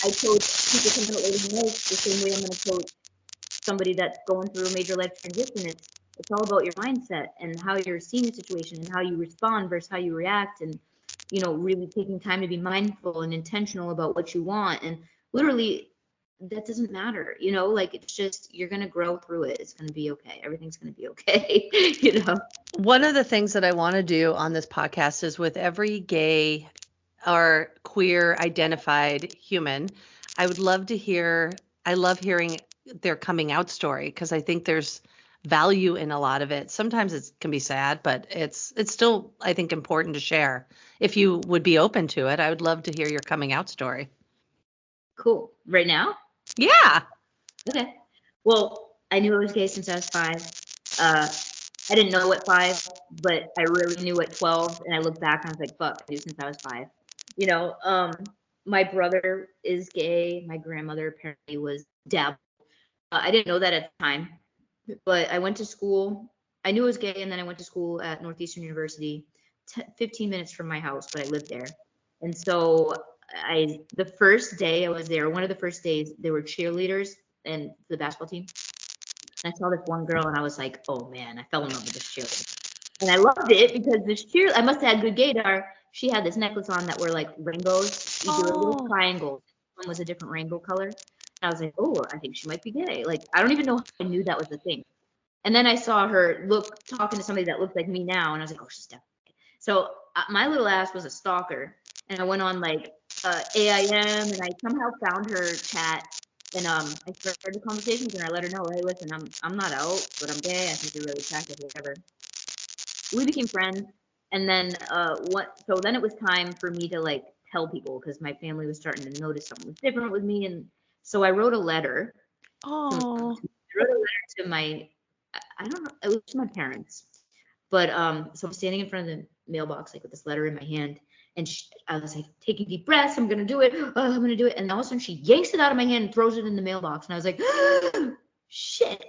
I coach people coming out later in life the same way I'm going to coach somebody that's going through a major life transition. It's all about your mindset and how you're seeing the situation and how you respond versus how you react, and really taking time to be mindful and intentional about what you want. And literally, that doesn't matter, like, it's just, you're going to grow through it. It's going to be okay. Everything's going to be okay. One of the things that I want to do on this podcast is, with every gay or queer identified human, I would love to hear, I love hearing their coming out story, because I think there's value in a lot of it. Sometimes it can be sad, but it's still, I think, important to share. If you would be open to it, I would love to hear your coming out story. Cool. Right now? Yeah. Okay. Well, I knew I was gay since I was 5. I didn't know at 5, but I really knew at 12. And I look back and I was like, fuck, I knew since I was 5. My brother is gay. My grandmother apparently was dabbled. I didn't know that at the time, but I went to school. I knew I was gay, and then I went to school at Northeastern University, 15 minutes from my house, but I lived there. And so the first day I was there, one of the first days, there were cheerleaders and the basketball team. And I saw this one girl, and I was like, oh man, I fell in love with this cheerleader. And I loved it because I must have had good gaydar. She had this necklace on that were like rainbows. You do a little triangle. One was a different rainbow color. And I was like, oh, I think she might be gay. Like, I don't even know how I knew that was a thing. And then I saw her talking to somebody that looked like me now, and I was like, oh, she's definitely gay. So my little ass was a stalker, and I went on like AIM, and I somehow found her chat, and I started the conversation with her, and I let her know, hey, listen, I'm not out, but I'm gay. I think you're really attractive, whatever. We became friends, and then so then it was time for me to like tell people, because my family was starting to notice something was different with me. And so I wrote a letter. Oh. I wrote a letter to I don't know, it was to my parents, but so I'm standing in front of the mailbox, like with this letter in my hand, and I was like taking deep breaths. I'm gonna do it. I'm gonna do it. And all of a sudden she yanks it out of my hand and throws it in the mailbox, and I was like, shit,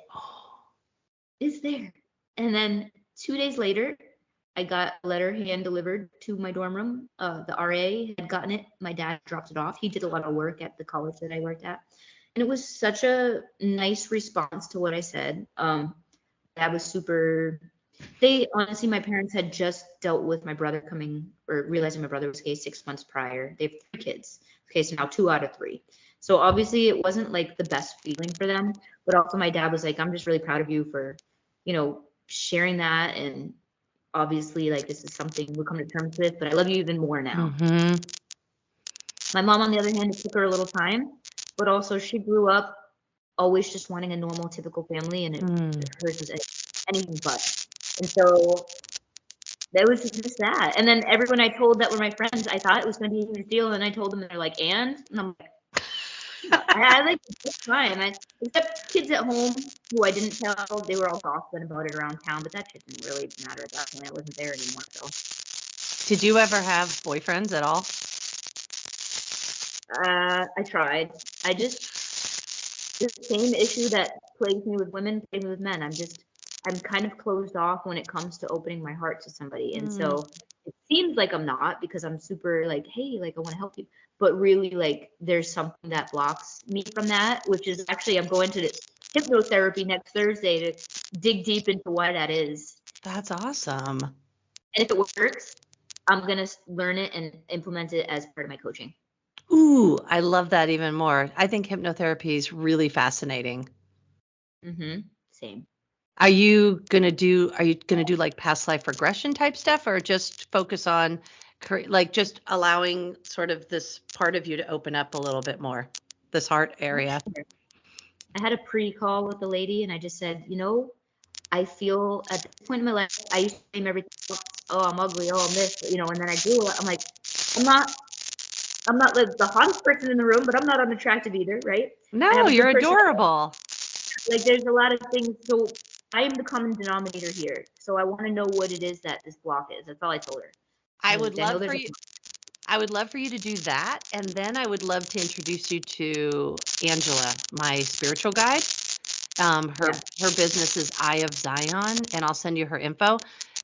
it's there. And then 2 days later, I got a letter hand delivered to my dorm room. The RA had gotten it. My dad dropped it off. He did a lot of work at the college that I worked at. And it was such a nice response to what I said. That was super. Honestly, my parents had just dealt with my brother realizing my brother was gay 6 months prior. They have 3 kids. Okay, so now 2 out of 3. So obviously it wasn't like the best feeling for them. But also my dad was like, I'm just really proud of you for, sharing that. And obviously, like, this is something we'll come to terms with, but I love you even more now. Mm-hmm. My mom, on the other hand, it took her a little time, but also she grew up always just wanting a normal, typical family, and hers was anything but. And so that was just that. And then everyone I told that were my friends, I thought it was going to be a huge deal, and I told them, and they're like, and I'm like, I had like a good time. Except kids at home who I didn't tell, they were all gossiping about it around town, but that shit didn't really matter at that point. I wasn't there anymore. So. Did you ever have boyfriends at all? I tried. The same issue that plagues me with women plagues me with men. I'm kind of closed off when it comes to opening my heart to somebody. And so it seems like I'm not, because I'm super like, hey, like, I want to help you. But really, like, there's something that blocks me from that, which is actually, I'm going to hypnotherapy next Thursday to dig deep into why that is. That's awesome. And if it works, I'm going to learn it and implement it as part of my coaching. Ooh, I love that even more. I think hypnotherapy is really fascinating. Same. Are you gonna do like past life regression type stuff, or just focus on like just allowing sort of this part of you to open up a little bit more, this heart area? I had a pre-call with the lady, and I just said, I feel at this point in my life, I used to blame everything else. Oh, I'm ugly. Oh, I'm this. And then I grew up, I'm like, I'm not, I'm not like the hottest person in the room, but I'm not unattractive either, right? I No, have a you're good personality. adorable. Like, there's a lot of things. So I am the common denominator here. So I want to know what it is that this block is. That's all I told her. I And would I know love there's for you. I would love for you to do that, and then I would love to introduce you to Angela, my spiritual guide. Her business is Eye of Zion, and I'll send you her info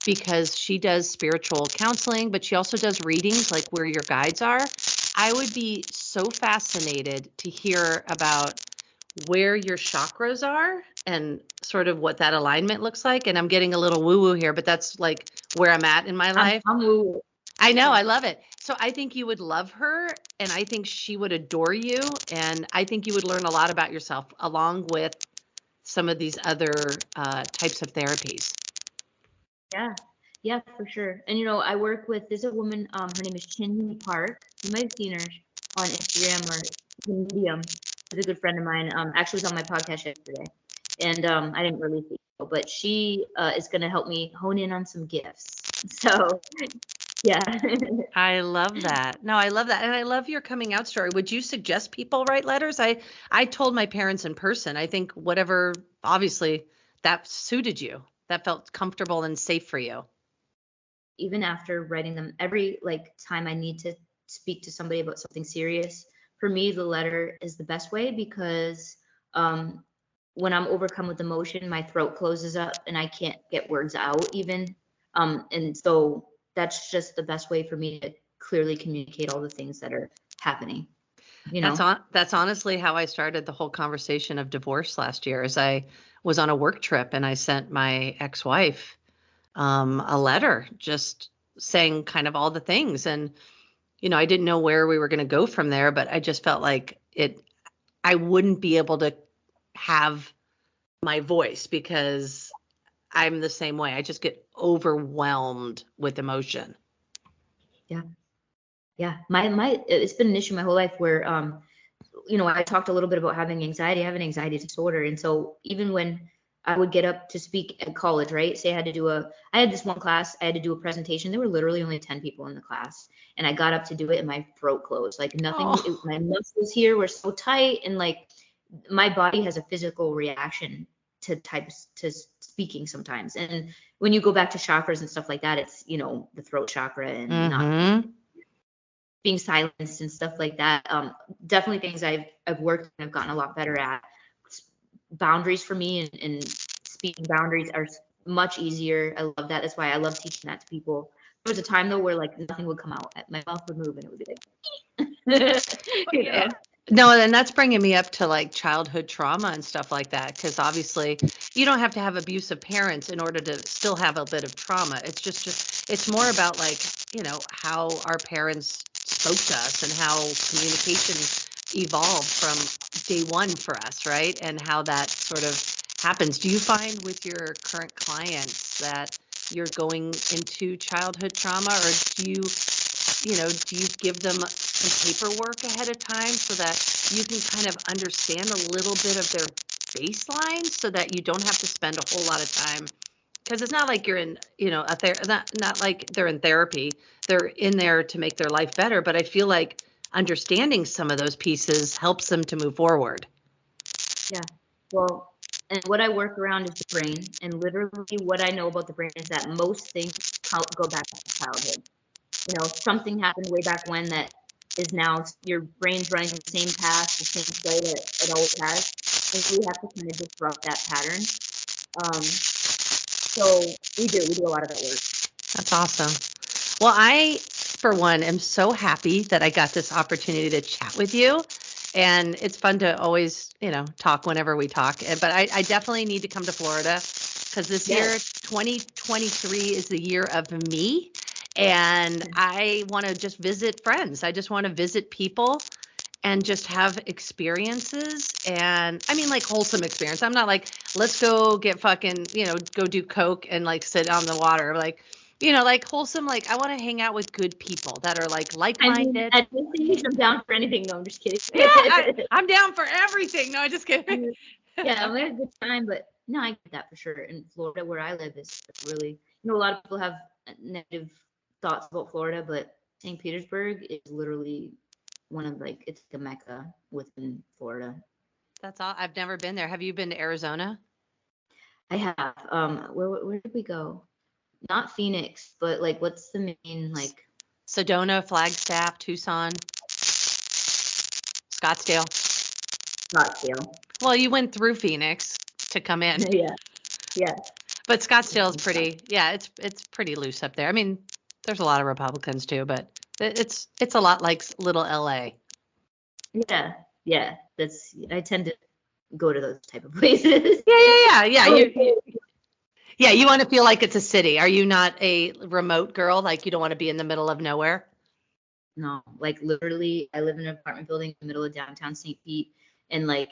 because she does spiritual counseling, but she also does readings like where your guides are. I would be so fascinated to hear about where your chakras are and sort of what that alignment looks like. And I'm getting a little woo-woo here, but that's like where I'm at in my life. I'm woo. I know, I love it. So I think you would love her, and I think she would adore you, and I think you would learn a lot about yourself along with some of these other types of therapies. Yeah, for sure. And I work with there's a woman, her name is Chinny Park. You might have seen her on Instagram or Medium. She's a good friend of mine. Actually was on my podcast yesterday. And I didn't release it, but she is gonna help me hone in on some gifts. So yeah. I love that. No, I love that. And I love your coming out story. Would you suggest people write letters? I told my parents in person. I think whatever, obviously, that suited you. That felt comfortable and safe for you. Even after writing them, every time I need to speak to somebody about something serious, for me the letter is the best way because when I'm overcome with emotion, my throat closes up and I can't get words out even. And so that's just the best way for me to clearly communicate all the things that are happening. That's honestly how I started the whole conversation of divorce last year. As I was on a work trip and I sent my ex-wife a letter just saying kind of all the things. And, I didn't know where we were going to go from there, but I just felt like I wouldn't be able to have my voice because I'm the same way. I just get overwhelmed with emotion. Yeah. Yeah. It's been an issue my whole life where, I talked a little bit about having anxiety. I have an anxiety disorder. And so even when I would get up to speak at college, right? Say I had this one class, I had to do a presentation. There were literally only 10 people in the class. And I got up to do it and my throat closed. Like nothing, my muscles here were so tight. And my body has a physical reaction to speaking sometimes. And when you go back to chakras and stuff like that, it's, the throat chakra and not being silenced and stuff like that. Definitely things I've worked and I've gotten a lot better at. Boundaries for me and speaking boundaries are much easier. I love that. That's why I love teaching that to people. There was a time though where nothing would come out. My mouth would move and it would be like, No, and that's bringing me up to childhood trauma and stuff like that. Because obviously you don't have to have abusive parents in order to still have a bit of trauma. It's just it's more about how our parents spoke to us and how communication evolved from day one for us, right? And how that sort of happens. Do you find with your current clients that you're going into childhood trauma, or do you give them some paperwork ahead of time so that you can kind of understand a little bit of their baseline so that you don't have to spend a whole lot of time? Because it's not like you're in, not like they're in therapy. They're in there to make their life better. But I feel like understanding some of those pieces helps them to move forward. Yeah. Well, and what I work around is the brain. And literally what I know about the brain is that most things go back to childhood. Something happened way back when that is now your brain's running the same path, the same way that it always has. And we have to kind of disrupt that pattern. So we do a lot of that work. That's awesome. Well, I, for one, am so happy that I got this opportunity to chat with you. And it's fun to always, talk whenever we talk. But I definitely need to come to Florida because this year, 2023, is the year of me. And I want to just visit friends. I just want to visit people and just have experiences. And I mean, wholesome experience. I'm not let's go get fucking, go do coke and sit on the water. Wholesome. I want to hang out with good people that are like-minded. I'm down for anything. No, I'm just kidding. Yeah, I'm down for everything. No, I'm just kidding. Yeah, we had a good time, but no, I get that for sure. In Florida, where I live, is really, a lot of people have negative thoughts about Florida, but St. Petersburg is literally one of like, it's like a mecca within Florida. That's all. I've never been there. Have you been to Arizona? I have. Where did we go? Not Phoenix, but like, what's the main like? Sedona, Flagstaff, Tucson, Scottsdale. Scottsdale. Well, you went through Phoenix to come in, Yeah, yeah. but Scottsdale is pretty. Yeah, it's pretty loose up there. I mean, there's a lot of Republicans too, but it's a lot like little LA. Yeah, yeah. I tend to go to those type of places. Yeah. Yeah, you want to feel like it's a city. Are you not a remote girl? Like you don't want to be in the middle of nowhere? No, like literally, I live in an apartment building in the middle of downtown St. Pete, and like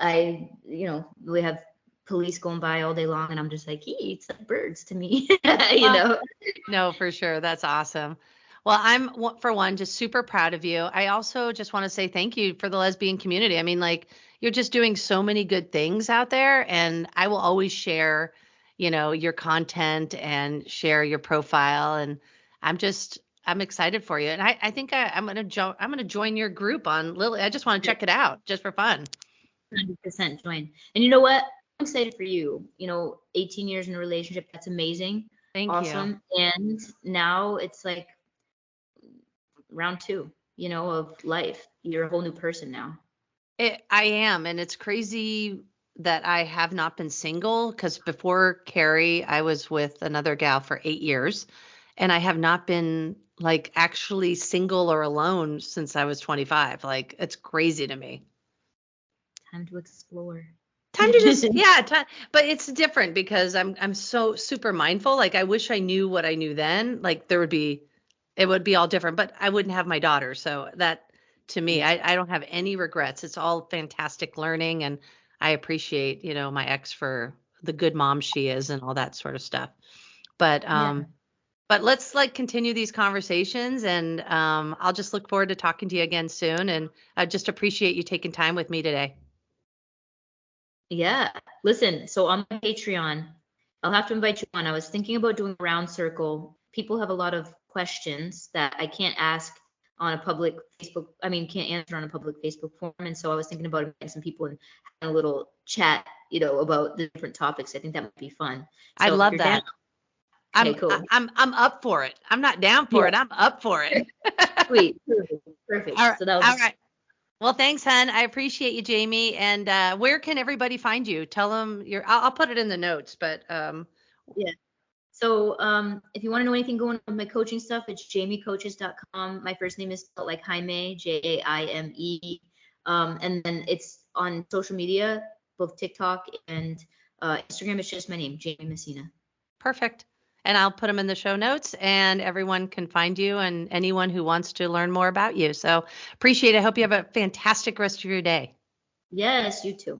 we have police going by all day long, and I'm just like, hey, it's like birds to me, you Well, know. no, for sure. That's awesome. Well, for one, just super proud of you. I also just want to say thank you for the lesbian community. I mean, like, you're just doing so many good things out there, and I will always share, your content and share your profile. And I'm excited for you. And I think I'm gonna join your group on Lily. I just want to check it out just for fun. 100% join. And you know what? I'm excited for you. 18 years in a relationship, that's amazing. Thank you. Awesome. And now it's like round two, of life. You're a whole new person now. I am, and it's crazy that I have not been single because before Carrie, I was with another gal for 8 years, and I have not been like actually single or alone since I was 25. Like it's crazy to me. Time to explore. Time to just yeah, but it's different because I'm so super mindful. Like I wish I knew what I knew then. Like it would be all different, but I wouldn't have my daughter. So that to me, Yeah. I don't have any regrets. It's all fantastic learning, and I appreciate, my ex for the good mom she is and all that sort of stuff. But Yeah. but let's like continue these conversations, and I'll just look forward to talking to you again soon. And I just appreciate you taking time with me today. Yeah. Listen, so on my Patreon, I'll have to invite you on. I was thinking about doing a round circle. People have a lot of questions that I can't ask on a public Facebook, can't answer on a public Facebook forum. And so I was thinking about inviting some people and having a little chat, about the different topics. I think that might be fun. I So if love you're down, that. okay, cool. I'm up for it. I'm not down for Yeah, it. I'm up for it. sweet. Perfect. Perfect. All right. So that All was right. Well, thanks, hon. I appreciate you, Jamie. And where can everybody find you? Tell them I'll put it in the notes, but yeah. So if you want to know anything going on with my coaching stuff, it's jamiecoaches.com. My first name is spelled like Jaime, Jaime. And then it's on social media, both TikTok and Instagram. It's just my name, Jaime Messina. perfect. And I'll put them in the show notes, and everyone can find you and anyone who wants to learn more about you. So appreciate it. I hope you have a fantastic rest of your day. Yes, you too.